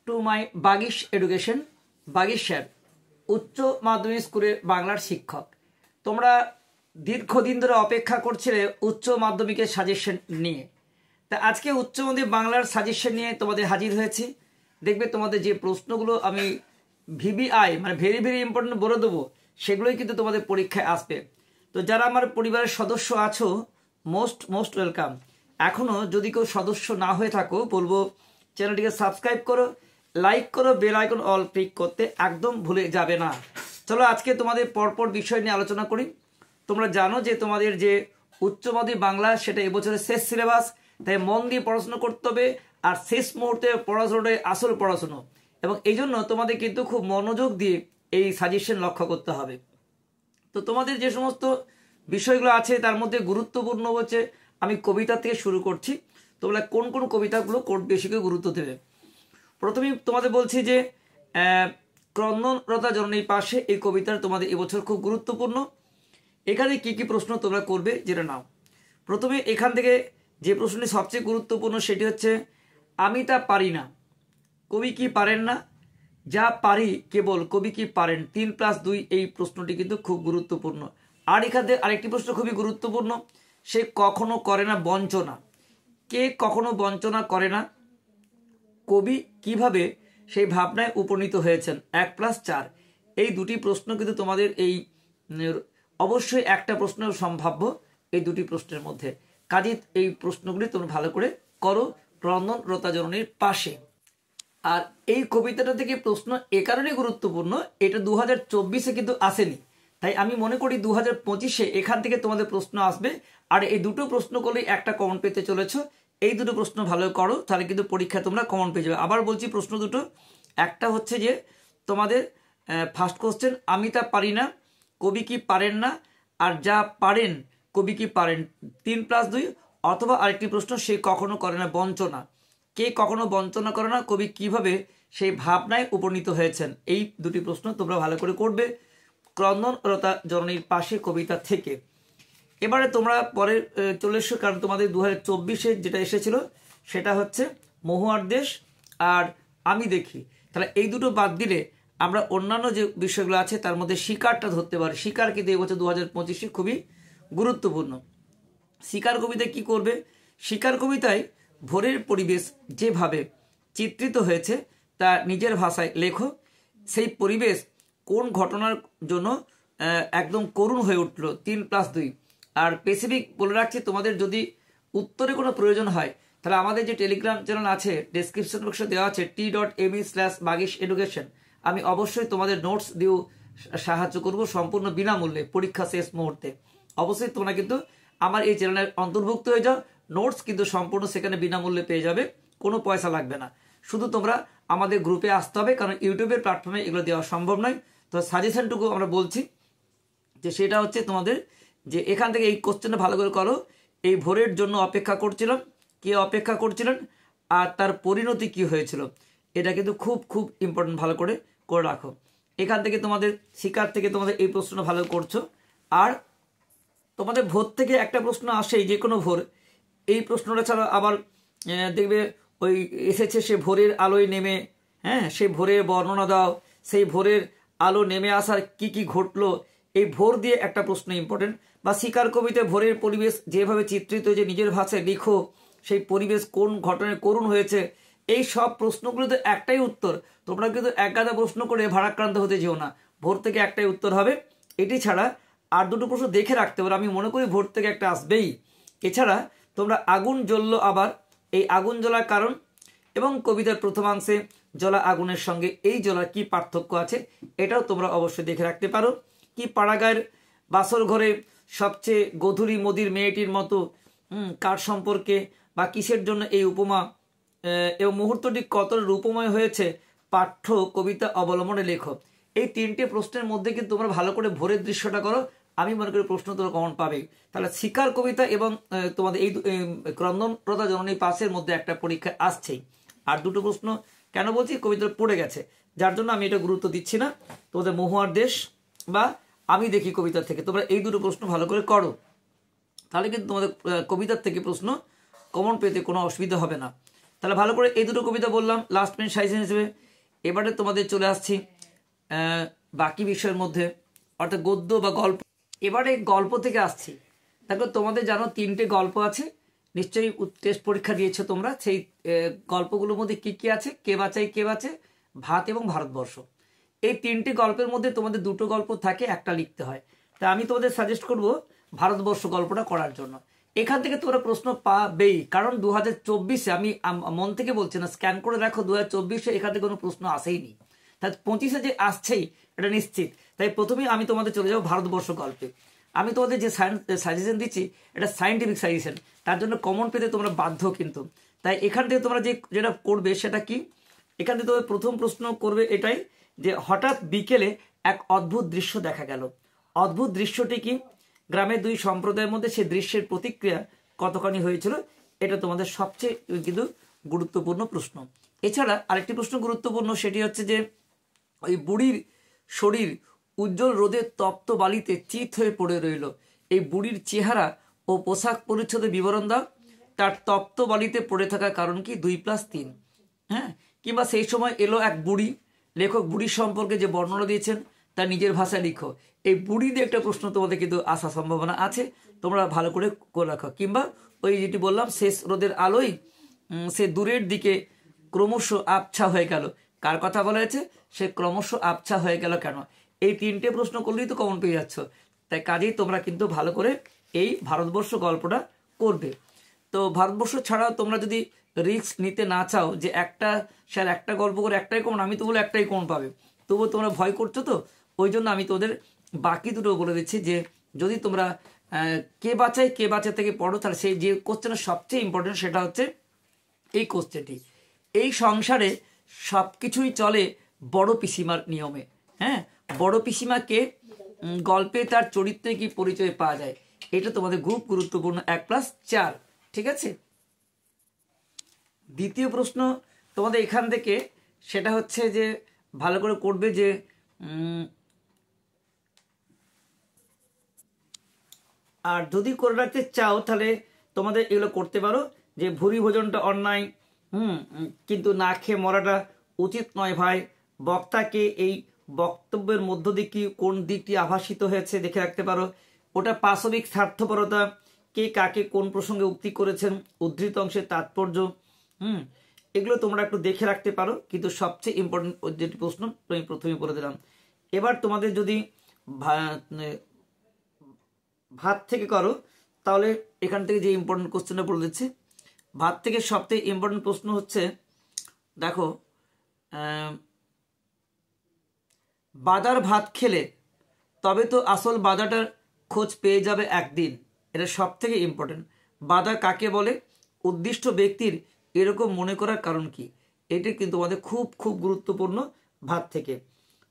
To my Bagish education. Bagish sir উচ্চ মাধ্যমিক স্কুলের বাংলার শিক্ষক। তোমরা দীর্ঘদিন ধরে অপেক্ষা করছিলে উচ্চ মাধ্যমিকের সাজেশন নিয়ে। তা আজকে উচ্চ মাধ্যমিক বাংলার সাজেশন নিয়ে তোমাদের হাজির হয়েছি। দেখবে তোমাদের যে প্রশ্নগুলো আমি ভিভিআই মানে ভেরি ভেরি ইম্পর্টেন্ট বলে দেবো, সেগুলোই কিন্তু তোমাদের পরীক্ষায় আসবে। তো যারা আমার পরিবারের সদস্য আছো, মোস্ট ওয়েলকাম। এখনও যদি কেউ সদস্য না হয়ে থাকো, বলবো চ্যানেলটিকে সাবস্ক্রাইব করো, লাইক করো, বেল আইকন অল ক্লিক করতে একদম ভুলে যাবে না। চলো আজকে তোমাদের পরপর বিষয় নিয়ে আলোচনা করি। তোমরা জানো যে তোমাদের যে উচ্চ মাধ্যমিক বাংলা সেটা এবছরের শেষ সিলেবাস, তাই মন দিয়ে পড়াশোনা করতে হবে। আর শেষ মুহূর্তে পড়াশোনাটাই আসল পড়াশুনো, এবং এই জন্য তোমাদের কিন্তু খুব মনোযোগ দিয়ে এই সাজেশন লক্ষ্য করতে হবে। তো তোমাদের যে সমস্ত বিষয়গুলো আছে তার মধ্যে গুরুত্বপূর্ণ হচ্ছে, আমি কবিতা থেকে শুরু করছি। তোমরা কোন কোন কবিতাগুলো বেশি করে গুরুত্ব দেবে। প্রথমেই তোমাদের বলছি যে ক্রন্দনরতা জননীর পাশে এই কবিতার তোমাদের এবছর খুব গুরুত্বপূর্ণ। এখানে কি কি প্রশ্ন তোমরা করবে যেটা নাও। প্রথমে এখান থেকে যে প্রশ্নটি সবচেয়ে গুরুত্বপূর্ণ সেটি হচ্ছে, আমি তা পারি না, কবি কি পারেন না? যা পারি কেবল কবি কি পারেন? 3+2 এই প্রশ্নটি কিন্তু খুব গুরুত্বপূর্ণ। আর এখান থেকে আরেকটি প্রশ্ন খুবই গুরুত্বপূর্ণ, সে কখনো করে না বঞ্চনা। কে কখনো বঞ্চনা করে না? কবি কিভাবে সেই ভাবনায় উপনীত হয়েছেন? 1+4 এই দুটি প্রশ্ন কিন্তু তোমাদের এই অবশ্যই একটা প্রশ্ন সম্ভাব্য এই দুটি প্রশ্নের মধ্যে। কাজে এই প্রশ্নগুলি তোমরা ভালো করে করো ক্রন্দনরতা জননীর পাশে। আর এই কবিতাটা থেকে প্রশ্ন এ কারণে গুরুত্বপূর্ণ, এটা 2024-এ কিন্তু আসেনি, তাই আমি মনে করি 2025-এ এখান থেকে তোমাদের প্রশ্ন আসবে। আর এই দুটো প্রশ্ন করলেই একটা কমন পেতে চলেছ। এই দুটো প্রশ্ন ভালো করো, তাহলে কিন্তু পরীক্ষায় তোমরা কমন পেয়ে যাবে। আবার বলছি প্রশ্ন দুটো, একটা হচ্ছে যে তোমাদের ফার্স্ট কোশ্চেন, আমি তা পারি না, কবি কি পারেন না? আর যা পারেন কবি কি পারেন? 3+2। অথবা আরেকটি প্রশ্ন, সে কখনো করে না বঞ্চনা। কে কখনো বঞ্চনা করে না? কবি কিভাবে সেই ভাবনায় উপনীত হয়েছেন? এই দুটি প্রশ্ন তোমরা ভালো করে করবে ক্রন্দনরতা জননীর পাশে কবিতা থেকে। এবারে তোমরা পরে চলে এসো, কারণ তোমাদের 2024-এ যেটা এসেছিল সেটা হচ্ছে মহুয়ার দেশ আর আমি দেখি। তাহলে এই দুটো বাদ দিলে আমরা অন্যান্য যে বিষয়গুলো আছে তার মধ্যে শিকারটা ধরতে পারি। শিকার কিন্তু এবছর 2025-এ খুবই গুরুত্বপূর্ণ। শিকার কবিতায় কি করবে? শিকার কবিতায় ভোরের পরিবেশ যেভাবে চিত্রিত হয়েছে তা নিজের ভাষায় লেখো। সেই পরিবেশ কোন ঘটনার জন্য একদম করুণ হয়ে উঠলো? 3+2। আর স্পেসিফিক বলে রাখছি, তোমাদের যদি উত্তরে কোনো প্রয়োজন হয় তাহলে আমাদের যে টেলিগ্রাম চ্যানেল আছে ডেসক্রিপশন বক্সে দেওয়া আছে t.me/bagish education, আমি অবশ্যই তোমাদের নোটস দিয়েও সাহায্য করব সম্পূর্ণ বিনামূল্যে পরীক্ষা শেষ মুহূর্তে। অবশ্যই তোমরা কিন্তু আমার এই চ্যানেলের অন্তর্ভুক্ত হয়ে যাও, নোটস কিন্তু সম্পূর্ণ সেখানে বিনামূল্যে পেয়ে যাবে, কোনো পয়সা লাগবে না। শুধু তোমরা আমাদের গ্রুপে আসতে হবে, কারণ ইউটিউবের প্ল্যাটফর্মে এগুলো দেওয়া সম্ভব নয়। তো সাজেশনটুকু আমরা বলছি যে সেটা হচ্ছে তোমাদের যে এখান থেকে এই কোশ্চেনটা ভালো করে করো। এই ভোরের জন্য অপেক্ষা করছিলাম, কে অপেক্ষা করছিলেন, আর তার পরিণতি কি হয়েছিল? এটা কিন্তু খুব খুব ইম্পর্টেন্ট, ভালো করে করে রাখো। এখান থেকে তোমাদের শিকার থেকে তোমাদের এই প্রশ্নটা ভালো করছো। আর তোমাদের ভোর থেকে একটা প্রশ্ন আসেই, যে কোনো ভোর, এই প্রশ্নটা ছাড়া আবার দেখবে ওই এসেছে, সে ভোরের আলোয় নেমে, হ্যাঁ সে ভোরের বর্ণনা দাও, সেই ভোরের আলো নেমে আসার কি কি ঘটলো, এই ভোর দিয়ে একটা প্রশ্ন ইম্পর্টেন্ট। বা শিকার কবিতায় ভোরের পরিবেশ যেভাবে চিত্রিত হয়েছে নিজের ভাষায় লিখো, সেই পরিবেশ কোন ঘটনায় করুণ হয়েছে। এই সব প্রশ্নগুলোতে একটাই উত্তর, তোমরা কিন্তু একগাদা প্রশ্ন করে ভারাক্রান্ত হতে যেও না, ভোর থেকে একটাই উত্তর হবে। এটি ছাড়া আর দুটো প্রশ্ন দেখে রাখতে পারো, আমি মনে করি ভোর থেকে একটা আসবেই। এছাড়া তোমরা আগুন জ্বললো আবার, এই আগুন জ্বলার কারণ এবং কবিতার প্রথমাংশে জ্বলা আগুনের সঙ্গে এই জ্বলার কি পার্থক্য আছে, এটাও তোমরা অবশ্যই দেখে রাখতে পারো। কি পাড়াগাঁয়ের বাসর ঘরে সবচেয়ে গধূলি মদির মেয়েটির মতো, কার সম্পর্কে বা কিসের জন্য এই উপমা, এবং মুহূর্তটি কত রূপময় হয়েছে পাঠ্য কবিতা অবলম্বনে লেখো। এই তিনটে প্রশ্নের মধ্যে কিন্তু তোমরা ভালো করে ভোরের দৃশ্যটা করো, আমি মনে করি প্রশ্ন তোমরা কমন পাবে। তাহলে শিকার কবিতা এবং তোমাদের এই ক্রন্দনরতা জননীর পাশের মধ্যে একটা পরীক্ষা আসছেই। আর দুটো প্রশ্ন কেন বলছি, কবিতা পড়ে গেছে যার জন্য আমি এটা গুরুত্ব দিচ্ছি না। তোমাদের মহুয়ার দেশ বা আমি দেখি কবিতা থেকে তোমরা এই দুটো প্রশ্ন ভালো করে করো, তাহলে কিন্তু তোমাদের কবিতার থেকে প্রশ্ন কমন পেতে কোনো অসুবিধা হবে না। তাহলে ভালো করে এই দুটো কবিতা বললাম লাস্ট মিনিট সাজেশন হিসেবে। এবারে তোমাদের চলে আসছি বাকি বিষয়ের মধ্যে, অর্থাৎ গদ্য বা গল্প। এবারে গল্প থেকে আসছি। দেখো তোমাদের জানো 3টে গল্প আছে, নিশ্চয়ই টেস্ট পরীক্ষা দিয়েছো তোমরা। সেই গল্পগুলোর মধ্যে কি কি আছে? কে বাঁচাই কে বাঁচে, ভাত এবং ভারতবর্ষ। এই 3টে গল্পের মধ্যে তোমাদের 2টো গল্প থাকে, একটা লিখতে হয়। তা আমি তোমাদের সাজেস্ট করব ভারতবর্ষ গল্পটা করার জন্য। এখান থেকে তোমরা প্রশ্ন পাবেই, কারণ 2024-এ আমি মন থেকে বলছি না, স্ক্যান করে দেখো 2024-এ এখান থেকে কোনো প্রশ্ন আসেইনি। তাই 25-এ যে আসছেই এটা নিশ্চিত। তাই প্রথমেই আমি তোমাদের চলে যাবো ভারতবর্ষ গল্পে। আমি তোমাদের যে সাজেশন দিচ্ছি এটা সায়েন্টিফিক সাজেশন, তার জন্য কমন পেতে তোমরা বাধ্য কিন্তু। তাই এখান থেকে তোমরা যেটা করবে সেটা কি, এখান থেকে তোমাদের প্রথম প্রশ্ন করবে এটাই যে হঠাৎ বিকেলে এক অদ্ভুত দৃশ্য দেখা গেল। অদ্ভুত দৃশ্যটি কি? গ্রামের 2 সম্প্রদায়ের মধ্যে সেই দৃশ্যের প্রতিক্রিয়া কতখানি হয়েছিল, এটা তোমাদের সবচেয়ে কিন্তু গুরুত্বপূর্ণ প্রশ্ন। এছাড়া আরেকটি প্রশ্ন গুরুত্বপূর্ণ, সেটি হচ্ছে যে ওই বুড়ির শরীর উজ্জ্বল রোদে তপ্ত বালিতে চিত হয়ে পড়ে রইল। এই বুড়ির চেহারা ও পোশাক পরিচ্ছদের বিবরণ দাও। তার তপ্ত বালিতে পড়ে থাকার কারণ কি? 2+3। হ্যাঁ, কিংবা সেই সময় এলো এক বুড়ি, লেখক বুড়ির সম্পর্কে যে বর্ণনা দিয়েছেন তার নিজের ভাষায় লিখো। এই বুড়ি দিয়ে একটা প্রশ্ন তোমাদের কিন্তু আসার সম্ভাবনা আছে, তোমরা ভালো করে রাখো। কিংবা ওই যেটি বললাম, শেষ রোদের আলোয় সে দূরের দিকে ক্রমশ আবছা হয়ে গেল। কার কথা বলা হয়েছে? সে ক্রমশ আবছা হয়ে গেল কেন? এই 3টে প্রশ্ন করলেই তো কমন পেয়ে যাচ্ছ। তাই কাজেই তোমরা কিন্তু ভালো করে এই ভারতবর্ষ গল্পটা করবে। তো ভারতবর্ষ ছাড়াও তোমরা যদি রিস্ক নিতে না চাও যে স্যার একটা গল্প করে একটাই কমন, আমি তো বলে একটাই কমন পাবে, তবুও তোমরা ভয় করছো, তো ওই জন্য আমি তোদের বাকি দুটো বলে দিচ্ছি যে যদি তোমরা কে বাঁচে থেকে পড়ো, তাহলে সেই যে কোশ্চেনটা সবচেয়ে ইম্পর্টেন্ট সেটা হচ্ছে এই কোশ্চেনটি। এই সংসারে সব কিছুই চলে বড় পিসিমার নিয়মে। হ্যাঁ, বড় পিসিমাকে গল্পে তার চরিত্রে কি পরিচয় পাওয়া যায়, এটা তোমাদের খুব গুরুত্বপূর্ণ। 1+4, ঠিক আছে। দ্বিতীয় প্রশ্ন তোমাদের এখান থেকে, সেটা হচ্ছে যে ভালো করে করবে যে আর যদি করে রাখতে চাও তাহলে তোমাদের এগুলো করতে পারো যে ভুরি ভোজনটা অন্যায়, কিন্তু না খেয়ে মরাটা উচিত নয় ভাই। বক্তাকে এই বক্তব্যের মধ্য দিয়ে কি কোন দিকটি আভাসিত হয়েছে দেখে রাখতে পারো। ওটা পাশবিক স্বার্থপরতা, কে কাকে কোন প্রসঙ্গে উক্তি করেছেন, উদ্ধৃত অংশের তাৎপর্য, এগুলো তোমরা একটু দেখে রাখতে পারো। কিন্তু সবচেয়ে ইম্পর্টেন্ট যেটি প্রশ্ন আমি প্রথমে বলে দিলাম। এবার তোমাদের যদি ভাত থেকে করো তাহলে এখান থেকে যে ইম্পর্টেন্ট কোশ্চেনটা বলে দিচ্ছি। ভাত থেকে সবথেকে ইম্পর্টেন্ট প্রশ্ন হচ্ছে, দেখো বাদার ভাত খেলে তবে তো আসল বাদাটার খোঁজ পেয়ে যাবে একদিন। এটা সব থেকে ইম্পর্টেন্ট। বাদা কাকে বলে? উদ্দিষ্ট ব্যক্তির এরকম মনে করার কারণ কি? এটা কিন্তু আমাদের খুব খুব গুরুত্বপূর্ণ ভাত থেকে।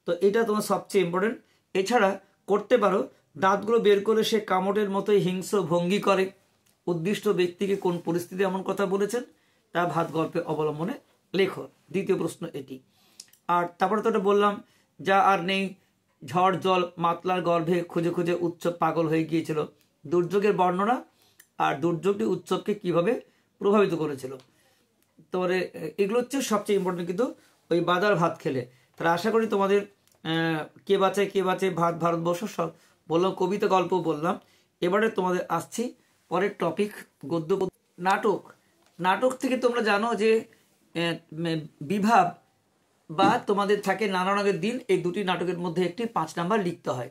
তো এটা তোমার সবচেয়ে ইম্পর্টেন্ট। এছাড়া করতে পারো দাঁতগুলো বের করে সে কামড়ের মতোই হিংস্র ভঙ্গি করে। উদ্দিষ্ট ব্যক্তিকে কোন পরিস্থিতি এমন কথা বলেছেন তা ভাত গল্পে অবলম্বনে লেখো। দ্বিতীয় প্রশ্ন এটি। আর তারপরে তো এটা বললাম, যা আর নেই, ঝড় জল মাতলার গর্ভে খুঁজে খুঁজে উৎসব পাগল হয়ে গিয়েছিল। দুর্যোগের বর্ণনা আর দুর্যোগটি উৎসবকে কিভাবে প্রভাবিত করেছিল। তারপরে এগুলো হচ্ছে সবচেয়ে ইম্পর্টেন্ট কিন্তু ওই বাদার ভাত খেলে। তাহলে আশা করি তোমাদের কে বাঁচে ভাত ভারতবর্ষ সব বললাম, কবিতা গল্প বললাম। এবারে তোমাদের আসছি পরের টপিক, গদ্য। নাটক থেকে তোমরা জানো যে বিভাব বা তোমাদের থাকে নানা রঙের দিন, এই দুটি নাটকের মধ্যে একটি 5 নাম্বার লিখতে হয়।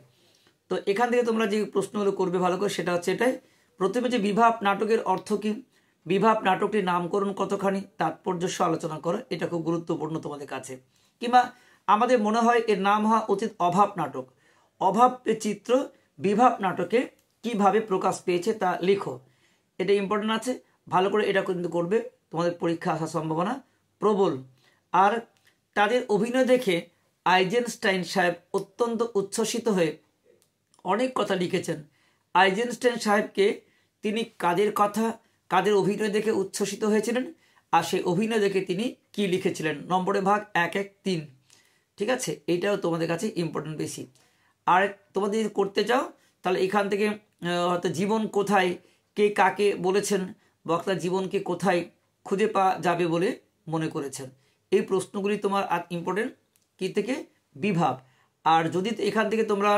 তো এখান থেকে তোমরা যে প্রশ্নগুলো করবে ভালো করে সেটা হচ্ছে এটাই। প্রথমে যে বিভাব নাটকের অর্থ কি, বিভাব নাটকটির নামকরণ কতখানি, তাৎপর্য আলোচনা করো, এটা খুব গুরুত্বপূর্ণ তোমাদের কাছে। কিংবা আমাদের মনে হয় এর নাম হওয়া উচিত অভাব নাটক। অভাব চিত্র বিভাব নাটকে কিভাবে প্রকাশ পেয়েছে তা লিখো, এটা ইম্পর্টেন্ট আছে। ভালো করে এটা কিন্তু করবে, তোমাদের পরীক্ষা আসার সম্ভাবনা প্রবল। আর তাদের অভিনয় দেখে আইজেনস্টাইন সাহেব অত্যন্ত উচ্ছ্বসিত হয়ে অনেক কথা লিখেছেন। আইজেনস্টাইন সাহেবকে তিনি কাদের অভিনয় দেখে উচ্ছ্বসিত হয়েছিলেন, আর সেই অভিনয় দেখে তিনি কি লিখেছিলেন। নম্বরে ভাগ 1-1-3, ঠিক আছে। এইটাও তোমাদের কাছে ইম্পর্টেন্ট বেশি। আর তোমাদের যদি করতে চাও তাহলে এখান থেকে হয়তো জীবন কোথায়, কে কাকে বলেছেন, বক্তার জীবনকে কোথায় খুঁজে পাওয়া যাবে বলে মনে করেছেন? এই প্রশ্নগুলি তোমার ইম্পর্টেন্ট কি থেকে? বিভাব। আর যদি এখান থেকে তোমরা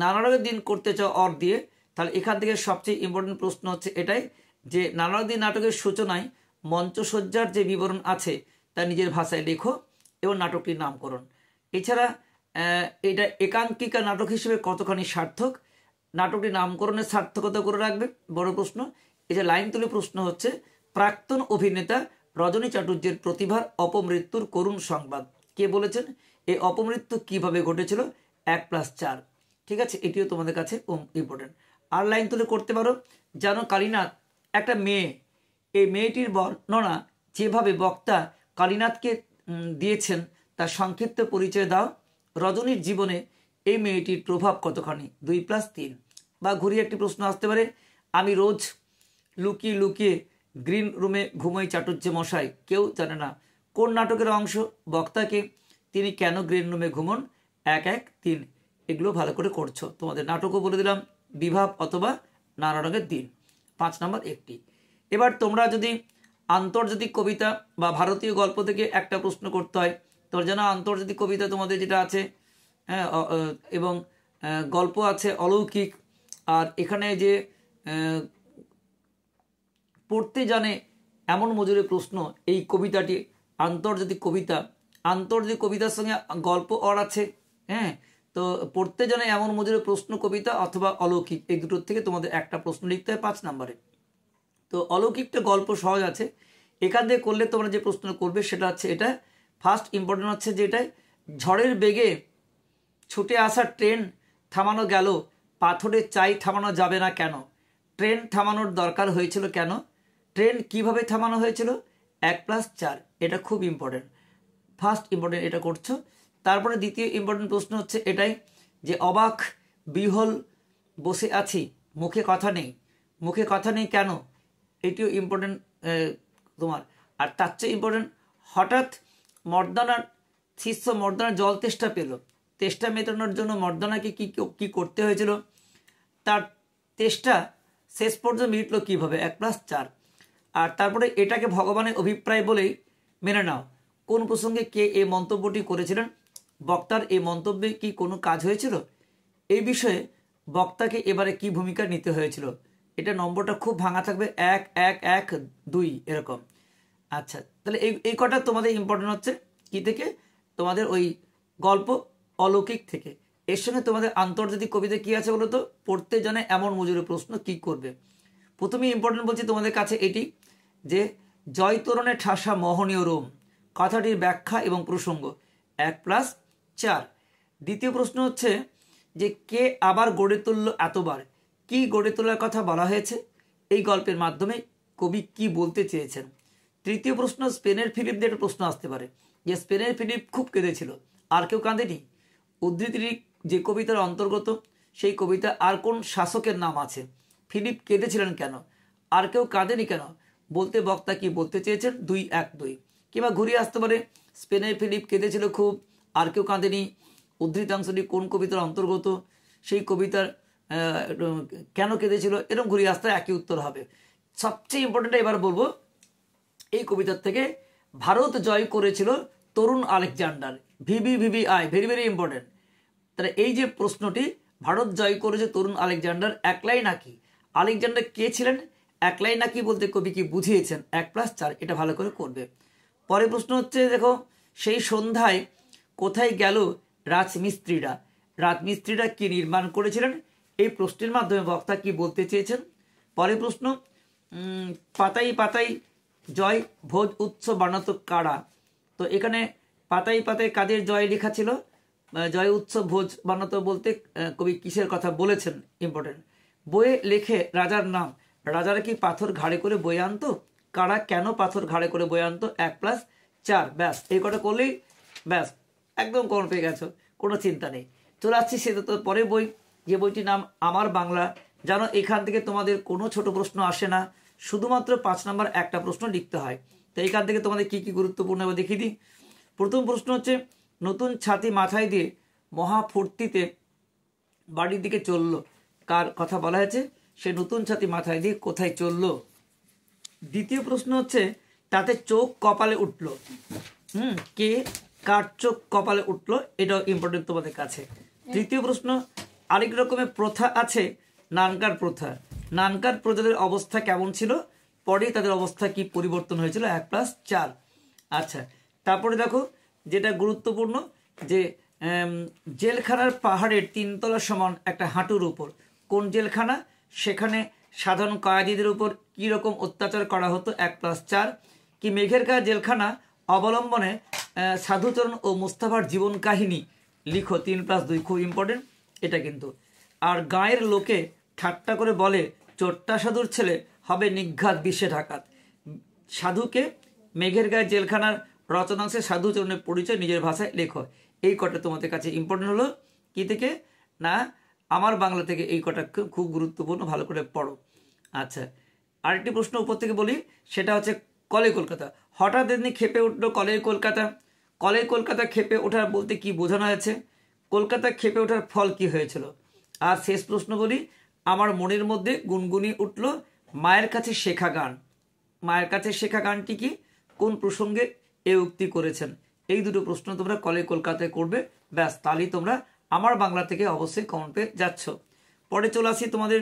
নানারকম দিন করতে চাও অর দিয়ে, তাহলে এখান থেকে সবচেয়ে ইম্পর্টেন্ট প্রশ্ন হচ্ছে এটাই যে নানারকম দিন নাটকের সূচনায় মঞ্চসজ্জার যে বিবরণ আছে তা নিজের ভাষায় লেখো এবং নাটকটির নামকরণ। এছাড়া এটা একাঙ্কিকা নাটক হিসেবে কতখানি সার্থক, নাটকটির নামকরণের সার্থকতা করে রাখবে, বড় প্রশ্ন। এই যে লাইন তুলে প্রশ্ন হচ্ছে প্রাক্তন অভিনেতা রজনী চাটুর্যের প্রতিভার অপমৃত্যুর করুণ সংবাদ কে বলেছেন? এই অপমৃত্যু কিভাবে ঘটেছিল? 1+4। ঠিক আছে, এটিও তোমাদের কাছে ইম্পর্টেন্ট। আর লাইন তুলে করতে পারো, জানো কালীনাথ একটা মেয়ে, এই মেয়েটির বর্ণনা যেভাবে বক্তা কালীনাথকে দিয়েছেন তার সংক্ষিপ্ত পরিচয় দাও। রজনীর জীবনে এই মেয়েটির প্রভাব কতখানি? 2+3। বা ঘুরিয়ে একটি প্রশ্ন আসতে পারে, আমি রোজ লুকিয়ে লুকিয়ে গ্রিন রুমে ঘুমোই চাটুর্য মশাই, কেউ জানে না। কোন নাটকের অংশ? বক্তাকে। তিনি কেন গ্রিন রুমে ঘুমন? 1-1-3। এগুলো ভালো করে করছো। তোমাদের নাটকও বলে দিলাম, বিভাব অথবা নানারঙের দিন। 5 নম্বর একটি। এবার তোমরা যদি আন্তর্জাতিক কবিতা বা ভারতীয় গল্প থেকে একটা প্রশ্ন করতে হয়, তোমরা জানো আন্তর্জাতিক কবিতা তোমাদের যেটা আছে, হ্যাঁ, এবং গল্প আছে অলৌকিক। আর এখানে যে পড়তে জানে এমন মজুরে প্রশ্ন, এই কবিতাটি আন্তর্জাতিক কবিতা। আন্তর্জাতিক কবিতার সঙ্গে গল্প অর আছে, হ্যাঁ। তো পড়তে জানে এমন মজুরে প্রশ্ন কবিতা অথবা অলৌকিক, এই দুটোর থেকে তোমাদের একটা প্রশ্ন লিখতে হয় 5 নম্বরে। তো অলৌকিকটা গল্প সহজ আছে, এখান থেকে করলে তোমরা যে প্রশ্ন করবে সেটা হচ্ছে এটা। ফার্স্ট ইম্পর্টেন্ট হচ্ছে যেটাই, ঝড়ের বেগে ছুটে আসা ট্রেন থামানো গেল, পাথরের চাই থামানো যাবে না কেন? ট্রেন থামানোর দরকার হয়েছিল কেন? ট্রেন কিভাবে থামানো হয়েছিল? 1+4। এটা খুব ইম্পর্টেন্ট, ফার্স্ট ইম্পর্টেন্ট, এটা করছো। তারপরে দ্বিতীয় ইম্পর্টেন্ট প্রশ্ন হচ্ছে এটাই যে অবাক বিহল বসে আছি, মুখে কথা নেই। মুখে কথা নেই কেন? এটিও ইম্পর্টেন্ট তোমার। আর তার চেয়ে ইম্পর্টেন্ট, হঠাৎ মর্দানার শিষ্য মর্দানার জল তেষ্টা পেল, তেষ্টা মেটানোর জন্য মর্দানাকে কি করতে হয়েছিল? তার তেষ্টা শেষ পর্যন্ত মিটলো কিভাবে? 1+4। আর তারপরে এটাকে ভগবানের অভিপ্রায় বলেই মেনে নাও। কোন প্রসঙ্গে কে এই মন্তব্যটি করেছিলেন? বক্তার এই মন্তব্যে কি কোনো কাজ হয়েছিল? এই বিষয়ে বক্তাকে এবারে কি ভূমিকা নিতে হয়েছিল? এটা নম্বরটা খুব ভাঙা থাকবে, 1-1-1-2 এরকম। আচ্ছা, তাহলে এই কটা তোমাদের ইম্পর্টেন্ট হচ্ছে কি থেকে? তোমাদের ওই গল্প অলৌকিক থেকে। এর সঙ্গে তোমাদের আন্তর্জাতিক কবিতা কি আছে বলো তো? পড়তে জানে এমন মজুরি প্রশ্ন কি করবে? প্রথমেই ইম্পর্টেন্ট বলছি তোমাদের কাছে এটি যে জয় তোরণে ঠাসা মোহনীয় রোম, কথাটির ব্যাখ্যা এবং প্রসঙ্গ 1+4। দ্বিতীয় প্রশ্ন হচ্ছে যে কে আবার গড়ে তুলল এতবার, কি গড়ে তোলার কথা বলা হয়েছে? এই গল্পের মাধ্যমে কবি কি বলতে চেয়েছেন? তৃতীয় প্রশ্ন, স্পেনের ফিলিপ দিয়ে একটা প্রশ্ন আসতে পারে যে স্পেনের ফিলিপ খুব কেঁদেছিল, আর কেউ কাঁদেনি। উদ্ধৃতির যে কবিতার অন্তর্গত সেই কবিতা আর কোন শাসকের নাম আছে? ফিলিপ কেঁদেছিলেন কেন? আর কেউ কাঁদেনি কেন? বলতে বক্তা কি বলতে চেয়েছেন? 2-1-2। কিংবা ঘুরিয়ে আসতে পারে, স্পেনের ফিলিপ কেঁদেছিল খুব, আর কেউ কাঁদেনি, উদ্ধৃতাংশটি কোন কবিতার অন্তর্গত, সেই কবিতার কেন কেঁদেছিল, এরকম ঘুরিয়ে আসতে একই উত্তর হবে। সবচেয়ে ইম্পর্টেন্ট এবার বলবো, এই কবিতার থেকে ভারত জয় করেছিল তরুণ Alexander, VVVI, very very important. তাহলে এই যে প্রশ্নটি, ভারত জয় করেছে তরুণ আলেকজান্ডার, একলাই নাকি? আলেকজান্ডার কে ছিলেন? একলাই নাকি বলতে কবি কি বুঝিয়েছেন? 1+4। এটা ভালো করে করবে। পরের প্রশ্ন হচ্ছে দেখো, সেই সন্ধ্যায় কোথায় গেল রাজমিস্ত্রিরা? রাজমিস্ত্রিরা কি নির্মাণ করেছিলেন? এই প্রশ্নের মাধ্যমে বক্তা কি বলতে চেয়েছেন? পরের প্রশ্ন, পাতাই পাতাই জয় ভোজ উৎসব বানাতো কারা? তো এখানে পাতাই পাতায় কাদের জয় লেখা ছিল? জয় উৎসব ভোজ বানাতো বলতে কবি কিসের কথা বলেছেন? ইম্পর্টেন্ট। বইয়ে লেখে রাজার নাম, রাজারা কি পাথর ঘাড়ে করে বয়ে আনতো? কারা কেন পাথর ঘাড়ে করে বয়ে আনতো? 1+4। ব্যাস, এই কটা করলেই ব্যাস একদম কম পেয়ে গেছো, কোনো চিন্তা নেই। চলে আসছি সেটা তো পরের বই, যে বইটির নাম আমার বাংলা। জানো এখান থেকে তোমাদের কোনো ছোট প্রশ্ন আসে না, শুধুমাত্র 5 নম্বর একটা প্রশ্ন লিখতে হয়। তো এইখান থেকে তোমাদের কি কি গুরুত্বপূর্ণ এবার দেখিয়ে দিই। প্রথম প্রশ্ন হচ্ছে, নতুন ছাতি মাথায় দিয়ে মহা ফুর্তিতে বাড়ির দিকে চললো, কার কথা বলা হয়েছে? সে নতুন ছাতি মাথায় দিয়ে কোথায় চললো? দ্বিতীয় প্রশ্ন হচ্ছে, তাতে চোখ কপালে উঠলো। কে কার চোখ কপালে উঠলো, এটাও ইম্পর্টেন্ট তোমাদের কাছে। তৃতীয় প্রশ্ন, আরেক রকমের প্রথা আছে নানকার প্রথা। নানকার প্রজাদের অবস্থা কেমন ছিল, পরে তাদের অবস্থা কি পরিবর্তন হয়েছিল, 1+4। আচ্ছা, তারপরে দেখো যেটা গুরুত্বপূর্ণ, যে জেলখানার পাহাড়ের 3 তলা সমান একটা হাঁটুর উপর কোন জেলখানা, সেখানে সাধারণ কয়েদিদের উপর কি রকম অত্যাচার করা হতো, 1+4। কি মেঘের গায়ে জেলখানা অবলম্বনে সাধুচরণ ও মুস্তাফার জীবন কাহিনী লিখো, 3+2। খুব ইম্পর্টেন্ট এটা কিন্তু। আর গাঁয়ের লোকে ঠাট্টা করে বলে চোট্টা সাধুর ছেলে হবে নিঘাত বিশ্বে ঢাকাত। সাধুকে মেঘের গায়ে জেলখানার রচনাংশে সাধুচরণের পরিচয় নিজের ভাষায় লেখো। এই কটা তোমাদের কাছে ইম্পর্টেন্ট হলো কি থেকে না, আমার বাংলা থেকে। এই কটা খুব গুরুত্বপূর্ণ, ভালো করে পড়ো। আচ্ছা, আরেকটি প্রশ্ন উপর থেকে বলি, সেটা হচ্ছে কলে কলকাতা। হঠাৎ এমনি খেপে উঠলো কলে কলকাতা। কলে কলকাতা খেপে ওঠার বলতে কি বোঝানো হয়েছে, কলকাতা খেপে ওঠার ফল কি হয়েছিল। আর শেষ প্রশ্ন বলি, আমার মনের মধ্যে গুনগুনি উঠলো মায়ের কাছে শেখা গান। মায়ের কাছে শেখা গানটি কি, কোন প্রসঙ্গে এ উক্তি করেছেন। এই দুটো প্রশ্ন তোমরা কলে কলকাতায় করবে, ব্যাস, তাহলেই তোমরা আমার বাংলা থেকে অবশ্যই কমন পেয়ে যাচ্ছ। পরে চলে আসি তোমাদের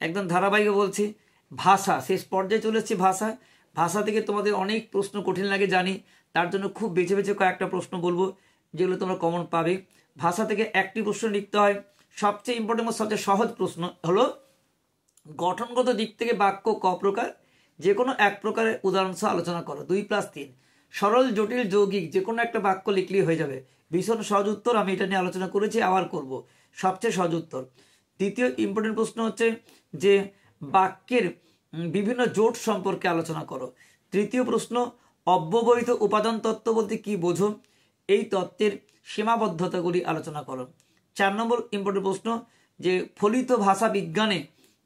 একদম ধারাবাহিক বলছি, ভাষা। শেষ পর্যায়ে চলে এসেছি ভাষা। ভাষা থেকে তোমাদের অনেক প্রশ্ন কঠিন লাগে জানি, তার জন্য খুব বেছে বেছে কয়েকটা প্রশ্ন বলবো যেগুলো তোমরা কমন পাবে। ভাষা থেকে একটি প্রশ্ন লিখতে হয়। সবচেয়ে ইম্পর্টেন্ট, সবচেয়ে সহজ প্রশ্ন হলো গঠনগত দিক থেকে বাক্য ক প্রকার, যে কোনো এক প্রকারের উদাহরণ সহ আলোচনা করো, 2+3। সরল জটিল যৌগিক যে কোনো একটা বাক্য লিখলেই হয়ে যাবে। ভীষণ সহজ উত্তর, আমি এটা নিয়ে আলোচনা করেছি, আবার করব, সবচেয়ে সহজ উত্তর। দ্বিতীয় ইম্পর্টেন্ট প্রশ্ন হচ্ছে যে বাক্যের বিভিন্ন জোট সম্পর্কে আলোচনা করো। তৃতীয় প্রশ্ন, অব্যবহিত উপাদান তত্ত্ব বলতে কি বোঝো, এই তত্ত্বের সীমাবদ্ধতাগুলি আলোচনা করো। 4 নম্বর ইম্পর্টেন্ট প্রশ্ন, যে ফলিত ভাষা বিজ্ঞানে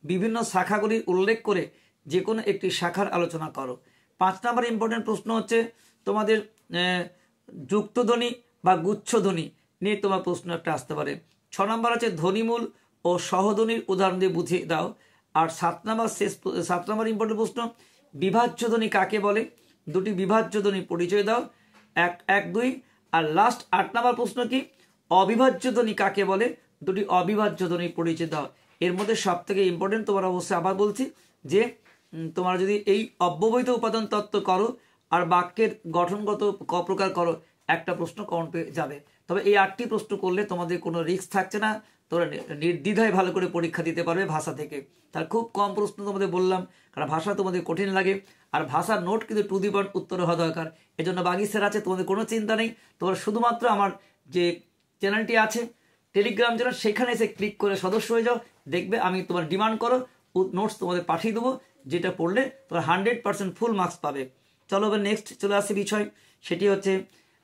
বিভিন্ন শাখাগুলির উল্লেখ করে যে কোনো একটি শাখার আলোচনা করো। 5 নম্বর ইম্পর্টেন্ট প্রশ্ন হচ্ছে তোমাদের যুক্তধ্বনি বা গুচ্ছধ্বনি নিয়ে তোমার প্রশ্ন একটা আসতে পারে। 6 নম্বর আছে ধ্বনিমূল ও সহধ্বনির উদাহরণ দিয়ে বুঝিয়ে দাও। আর 7 নম্বর ইম্পর্টেন্ট প্রশ্ন, বিভাজ্য ধ্বনি কাকে বলে, 2টি বিভাজ্য ধ্বনি পরিচয় দাও, 1-2। আর লাস্ট 8 নম্বর প্রশ্ন কি, অবিভাজ্য ধ্বনি কাকে বলে, 2টি অবিভাজ্য ধ্বনি পরিচয় দাও। এর মধ্যে সব থেকে ইম্পর্টেন্ট, তোমার অবশ্যই আবার বলছি, যে তোমরা যদি এই অব্যবহিত উপাদান তত্ত্ব করো আর বাক্যের গঠনগত ক প্রকার করো, একটা প্রশ্ন কমন পেয়ে যাবে। তবে এই 8টি প্রশ্ন করলে তোমাদের কোনো রিস্ক থাকছে না, তোমরা নির্দ্বিধায় ভালো করে পরীক্ষা দিতে পারবে ভাষা থেকে। তার খুব কম প্রশ্ন তোমাদের বললাম, কারণ ভাষা তোমাদের কঠিন লাগে। আর ভাষার নোট কিন্তু টু দি পয়েন্ট উত্তর হওয়া দরকার। এজন্য বাগি স্যার আছে, তোমাদের কোনো চিন্তা নেই। তোমরা শুধুমাত্র আমার যে চ্যানেলটি আছে টেলিগ্রাম চ্যানেল, সেখানে এসে ক্লিক করে সদস্য হয়ে যাও, দেখবে আমি তোমার ডিমান্ড করো নোটস তোমাদের পাঠিয়ে দেবো, যেটা পড়লে তোমরা 100% ফুল মার্কস পাবে। চলো এবার নেক্সট চলে আসে বিষয়, সেটি হচ্ছে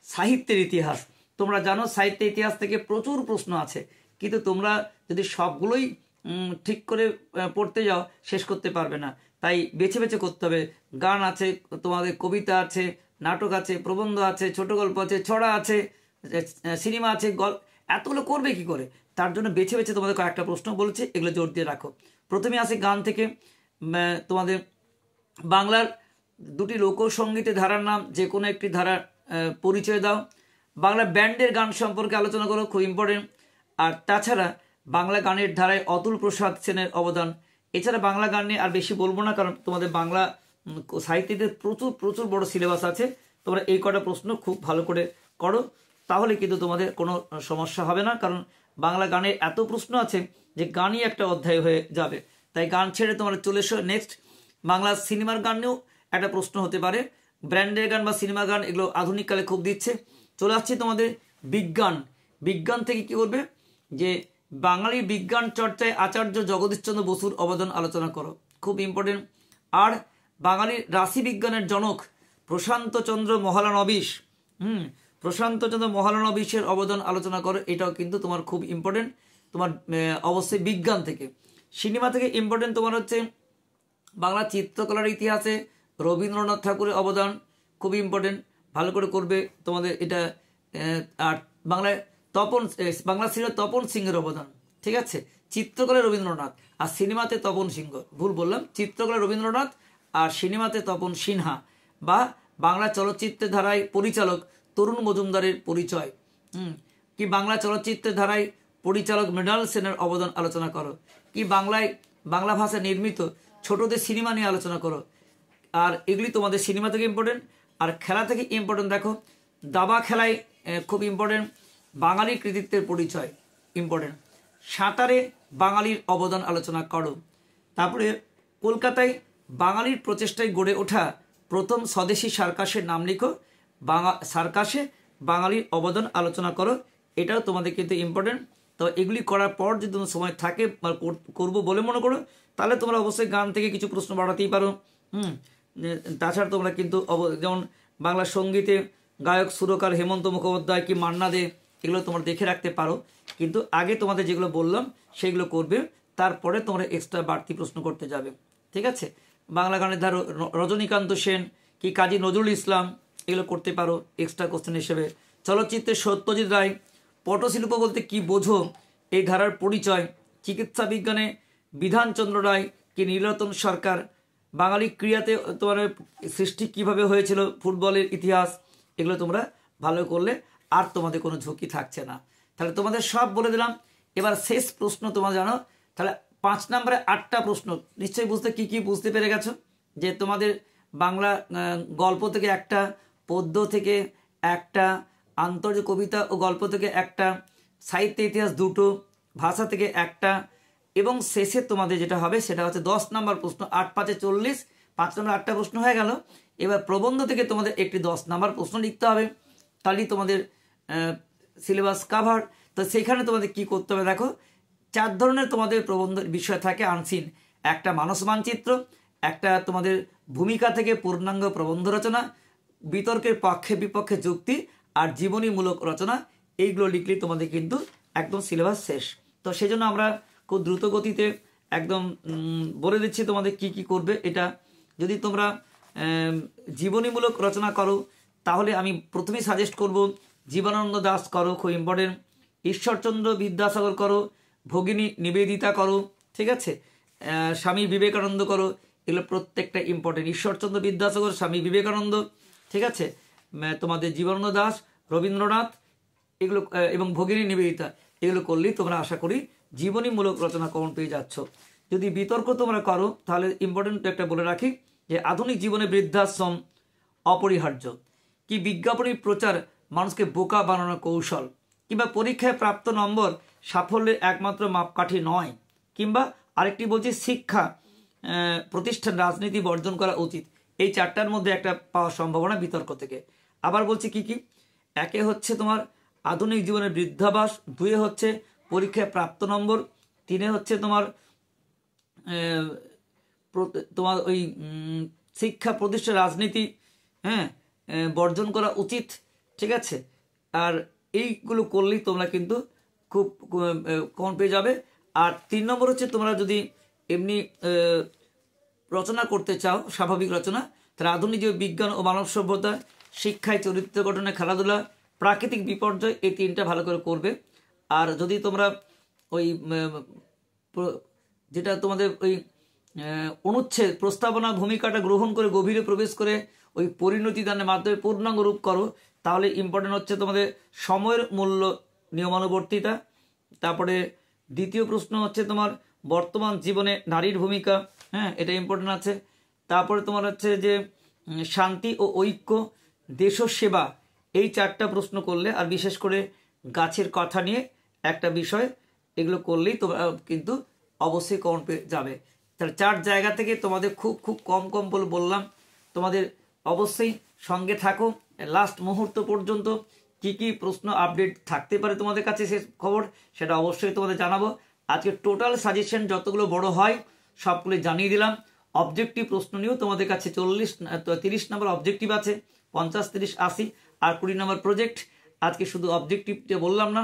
সাহিত্যের ইতিহাস। তোমরা জানো সাহিত্যের ইতিহাস থেকে প্রচুর প্রশ্ন আছে, কিন্তু তোমরা যদি সবগুলোই ঠিক করে পড়তে যাও শেষ করতে পারবে না। তাই বেছে বেছে করতে হবে। গান আছে, তোমাদের কবিতা আছে, নাটক আছে, প্রবন্ধ আছে, ছোট গল্প আছে, ছড়া আছে, সিনেমা আছে, এতগুলো করবে কি করে। তার জন্য বেছে বেছে তোমাদের কয়েকটা প্রশ্ন বলেছে, এগুলো জোর দিয়ে রাখো। প্রথমে আসে গান থেকে, তোমাদের বাংলার 2টি লোকসঙ্গীতের ধারার নাম, যে কোনো একটি ধারার পরিচয় দাও। বাংলা ব্যান্ডের গান সম্পর্কে আলোচনা করো, খুব ইম্পর্টেন্ট। আর তাছাড়া বাংলা গানের ধারায় অতুল প্রসাদ সেনের অবদান। এছাড়া বাংলা গান নিয়ে আর বেশি বলবো না, কারণ তোমাদের বাংলা সাহিত্যের প্রচুর প্রচুর বড় সিলেবাস আছে। তোমরা এই কটা প্রশ্ন খুব ভালো করে করো, তাহলে কিন্তু তোমাদের কোনো সমস্যা হবে না। কারণ বাংলা গানের এত প্রশ্ন আছে যে গানই একটা অধ্যায় হয়ে যাবে। তাই গান ছেড়ে তোমরা চলে এসো নেক্সট। বাংলা সিনেমার গান নিয়েও একটা প্রশ্ন হতে পারে, ব্র্যান্ডের গান বা সিনেমা গান, এগুলো আধুনিককালে খুব দিচ্ছে। চলে আসছি তোমাদের বিজ্ঞান। বিজ্ঞান থেকে কি করবে, যে বাঙালি বিজ্ঞান চর্চায় আচার্য জগদীশচন্দ্র বসুর অবদান আলোচনা করো, খুব ইম্পর্টেন্ট। আর বাঙালির রাশি বিজ্ঞানের জনক প্রশান্তচন্দ্র মহলানবিশ, প্রশান্তচন্দ্র মহলানবিশের অবদান আলোচনা করো, এটাও কিন্তু তোমার খুব ইম্পর্টেন্ট, তোমার অবশ্যই বিজ্ঞান থেকে। সিনেমা থেকে ইম্পর্টেন্ট তোমার হচ্ছে বাংলা চিত্রকলার ইতিহাসে রবীন্দ্রনাথ ঠাকুরের অবদান, খুব ইম্পর্টেন্ট, ভালো করে করবে তোমাদের এটা। আর বাংলায় বাংলা সিনেমা তপন সিংহের অবদান, ঠিক আছে। চিত্রকলায় রবীন্দ্রনাথ আর সিনেমাতে তপন সিংহ, ভুল বললাম, চিত্রকলায় রবীন্দ্রনাথ আর সিনেমাতে তপন সিনহা। বা বাংলা চলচ্চিত্রের ধারায় পরিচালক তরুণ মজুমদারের পরিচয়। কি বাংলা চলচ্চিত্রের ধারায় পরিচালক মৃণাল সেনের অবদান আলোচনা করো। কি বাংলা ভাষায় নির্মিত ছোটদের সিনেমা নিয়ে আলোচনা করো। আর এগুলি তোমাদের সিনেমা থেকে ইম্পর্টেন্ট। আর খেলা থেকে ইম্পর্টেন্ট দেখো, দাবা খেলায় খুব ইম্পর্টেন্ট, বাঙালির কৃতিত্বের পরিচয় ইম্পর্টেন্ট। সাঁতারে বাঙালির অবদান আলোচনা করো। তারপরে কলকাতায় বাঙালির প্রচেষ্টায় গড়ে ওঠা প্রথম স্বদেশি সার্কাসের নাম লিখো। সার্কাসে বাঙালির অবদান আলোচনা করো। এটাও তোমাদের কিন্তু ইম্পর্টেন্ট। তো এগুলি করার পর যদি তোমার সময় থাকে করবো বলে মনে করো, তাহলে তোমরা অবশ্যই গান থেকে কিছু প্রশ্ন বাড়াতেই পারো। তাছাড়া তোমরা কিন্তু যেমন বাংলা সঙ্গীতে গায়ক সুরকার হেমন্ত মুখোপাধ্যায় কি মান্না দে, এগুলো তোমরা দেখে রাখতে পারো। কিন্তু আগে তোমাদের যেগুলো বললাম সেগুলো করবে, তারপরে তোমরা এক্সট্রা বাড়তি প্রশ্ন করতে যাবে। ঠিক আছে? বাংলা গানের ধারো রজনীকান্ত সেন কি কাজী নজরুল ইসলাম, এগুলো করতে পারো এক্সট্রা কোশ্চেন হিসেবে। চলচ্চিত্রে সত্যজিৎ রায়, পটশিল্প বলতে কি বোঝো, এই ধারার পরিচয়। চিকিৎসা বিজ্ঞানে বিধানচন্দ্র রায় কি নীলরতন সরকার, বাঙালি ক্রীড়াতে তোমার সৃষ্টি কিভাবে হয়েছিল, ফুটবলের ইতিহাস, এগুলো তোমরা ভালো করলে আর তোমাদের কোনো ঝুঁকি থাকছে না। তাহলে তোমাদের সব বলে দিলাম। এবার শেষ প্রশ্ন তোমরা জানো, তাহলে 5 নম্বরে 8টা প্রশ্ন নিশ্চয়ই বুঝতে পেরে গেছো যে তোমাদের বাংলা গল্প থেকে একটা, পদ্য থেকে একটা, আন্তর্জাতিক কবিতা ও গল্প থেকে একটা, সাহিত্য ইতিহাস 2টো, ভাষা থেকে একটা, এবং শেষে তোমাদের যেটা হবে সেটা হচ্ছে 10 নম্বর প্রশ্ন। 8 5 40, 5 নম্বর 8টা প্রশ্ন হয়ে গেল। এবার প্রবন্ধ থেকে তোমাদের একটি 10 নম্বর প্রশ্ন লিখতে হবে, তাহলেই তোমাদের সিলেবাস কাভার। তো সেখানে তোমাদের কি করতে হবে দেখো, 4 ধরনের তোমাদের প্রবন্ধের বিষয় থাকে আনসিন। একটা মানস মানচিত্র, একটা তোমাদের ভূমিকা থেকে পূর্ণাঙ্গ প্রবন্ধ রচনা, বিতর্কের পক্ষে বিপক্ষে যুক্তি, আর জীবনীমূলক রচনা। এইগুলো লিখলেই তোমাদের কিন্তু একদম সিলেবাস শেষ। তো সেই জন্য আমরা খুব দ্রুত গতিতে একদম বলে দিচ্ছি তোমাদের কি করবে। এটা যদি তোমরা জীবনীমূলক রচনা করো, তাহলে আমি প্রথমেই সাজেস্ট করব জীবনানন্দ দাশ করো, খুব ইম্পর্টেন্ট। ঈশ্বরচন্দ্র বিদ্যাসাগর করো, ভগিনী নিবেদিতা করো, ঠিক আছে, স্বামী বিবেকানন্দ করো, এগুলো প্রত্যেকটা ইম্পর্টেন্ট। ঈশ্বরচন্দ্র বিদ্যাসাগর, স্বামী বিবেকানন্দ, ঠিক আছে, তোমাদের জীবনানন্দ দাশ, রবীন্দ্রনাথ, এগুলো এবং ভগিনী নিবেদিতা, এগুলো করলেই তোমরা আশা করি জীবনীমূলক রচনা কমন পেয়ে যাচ্ছ। যদি বিতর্ক তোমরা করো, তাহলে ইম্পর্টেন্ট একটা বলে রাখি যে আধুনিক জীবনে বৃদ্ধাশ্রম অপরিহার্য, কি বিজ্ঞাপনী প্রচার মানুষকে বোকা বানানোর কৌশল, কিংবা পরীক্ষায় প্রাপ্ত নম্বর সাফল্যের একমাত্র মাপকাঠি নয়, কিংবা আরেকটি বলছি শিক্ষা প্রতিষ্ঠান রাজনীতি বর্জন করা উচিত। এই 4টার মধ্যে একটা পাওয়ার সম্ভাবনা বিতর্ক থেকে। আবার বলছি কি একে হচ্ছে তোমার আধুনিক জীবনের বৃদ্ধাবাস, 2 হচ্ছে পরীক্ষায় প্রাপ্ত নম্বর, 3 হচ্ছে তোমার ওই শিক্ষা প্রতিষ্ঠান রাজনীতি বর্জন করা উচিত, ঠিক আছে। আর এইগুলো করলেই তোমরা কিন্তু খুব কমন পেয়ে যাবে। আর 3 নম্বর হচ্ছে তোমরা যদি এমনি রচনা করতে চাও, স্বাভাবিক রচনা, তাহলে আধুনিক যে বিজ্ঞান ও মানব সভ্যতা, শিক্ষায় চরিত্র গঠনে, খেলাধুলা, প্রাকৃতিক বিপর্যয়, এই 3টা ভালো করে করবে। আর যদি তোমরা ওই যেটা তোমাদের ওই অনুচ্ছেদ প্রস্তাবনা ভূমিকাটা গ্রহণ করে গভীরে প্রবেশ করে ওই পরিণতি দানের মাধ্যমে পূর্ণাঙ্গ রূপ করো, তাহলে ইম্পর্টেন্ট হচ্ছে তোমাদের সময়ের মূল্য, নিয়মানুবর্তিতা। তারপরে দ্বিতীয় প্রশ্ন হচ্ছে তোমার বর্তমান জীবনে নারীর ভূমিকা, এটা ইম্পর্টেন্ট আছে। তারপরে তোমার হচ্ছে যে শান্তি ও ঐক্য, দেশ সেবা, এই 4টা প্রশ্ন করলে, আর বিশেষ করে গাছের কথা নিয়ে একটা বিষয়, এগুলো করলেই তোমরা কিন্তু অবশ্যই কমন পেয়ে যাবে। তাহলে 4 জায়গা থেকে তোমাদের খুব কম বলে বললাম। তোমাদের অবশ্যই সঙ্গে থাকো লাস্ট মুহূর্ত পর্যন্ত। কি প্রশ্ন আপডেট থাকতে পারে তোমাদের কাছে সে খবর সেটা অবশ্যই তোমাদের জানাবো। আজকে টোটাল সাজেশন যতগুলো বড় হয় সবগুলো জানিয়ে দিলাম। অবজেক্টিভ প্রশ্ন নিয়েও তোমাদের কাছে 30 নম্বর অবজেক্টিভ আছে, 50, 30, 80 আর 20 নম্বর প্রজেক্ট। আজকে শুধু অবজেক্টিভ যে বললাম না,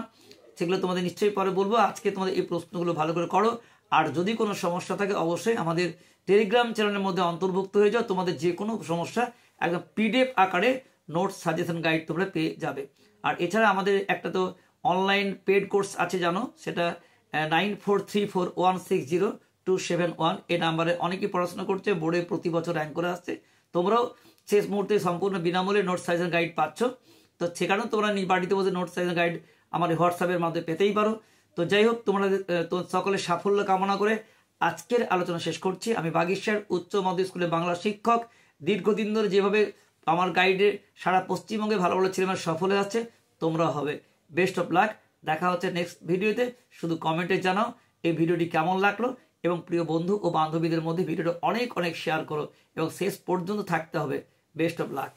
সেগুলো তোমাদের নিশ্চয়ই পরে বলবো। আজকে তোমাদের এই প্রশ্নগুলো ভালো করে করো। আর যদি কোনো সমস্যা থাকে অবশ্যই আমাদের টেলিগ্রাম চ্যানেলের মধ্যে অন্তর্ভুক্ত হয়ে যাও। তোমাদের যে কোনো সমস্যা একদম PDF আকারে নোটস, সাজেশন, গাইড তোমরা পেয়ে যাবে। আর এছাড়া আমাদের একটা তো অনলাইন পেড কোর্স আছে জানো, সেটা 9434160271 এই নাম্বারে অনেকেই পড়াশোনা করছে, বোর্ডে প্রতি বছর র্যাঙ্ক করে আসছে। তোমরাও শেষ মুহূর্তে সম্পূর্ণ বিনামূল্যে নোট সাজেশন গাইড পাচ্ছ। তো সেখানেও তোমরা বাড়িতে বসে নোট সাজেশন গাইড আমার হোয়াটসঅ্যাপের মাধ্যমে পেতেই পারো। তো যাই হোক, তোমরা সকলের সাফল্য কামনা করে আজকের আলোচনা শেষ করছি। আমি বাগেশ্বর উচ্চ মাধ্যমিক স্কুলে বাংলা শিক্ষক। দীর্ঘদিন ধরে যেভাবে আমার গাইডে সারা পশ্চিমবঙ্গে ভালো ভালো ছেলেমেয়েরা সফল হয়ে যাচ্ছে, তোমরাও হবে। Best of luck. দেখা হচ্ছে নেক্সট ভিডিওতে। শুধু কমেন্টে জানাও এই ভিডিওটি কেমন লাগলো, এবং প্রিয় বন্ধু ও বান্ধবীদের মধ্যে ভিডিওটা অনেক অনেক শেয়ার করো, এবং শেষ পর্যন্ত থাকতে হবে। Best of luck.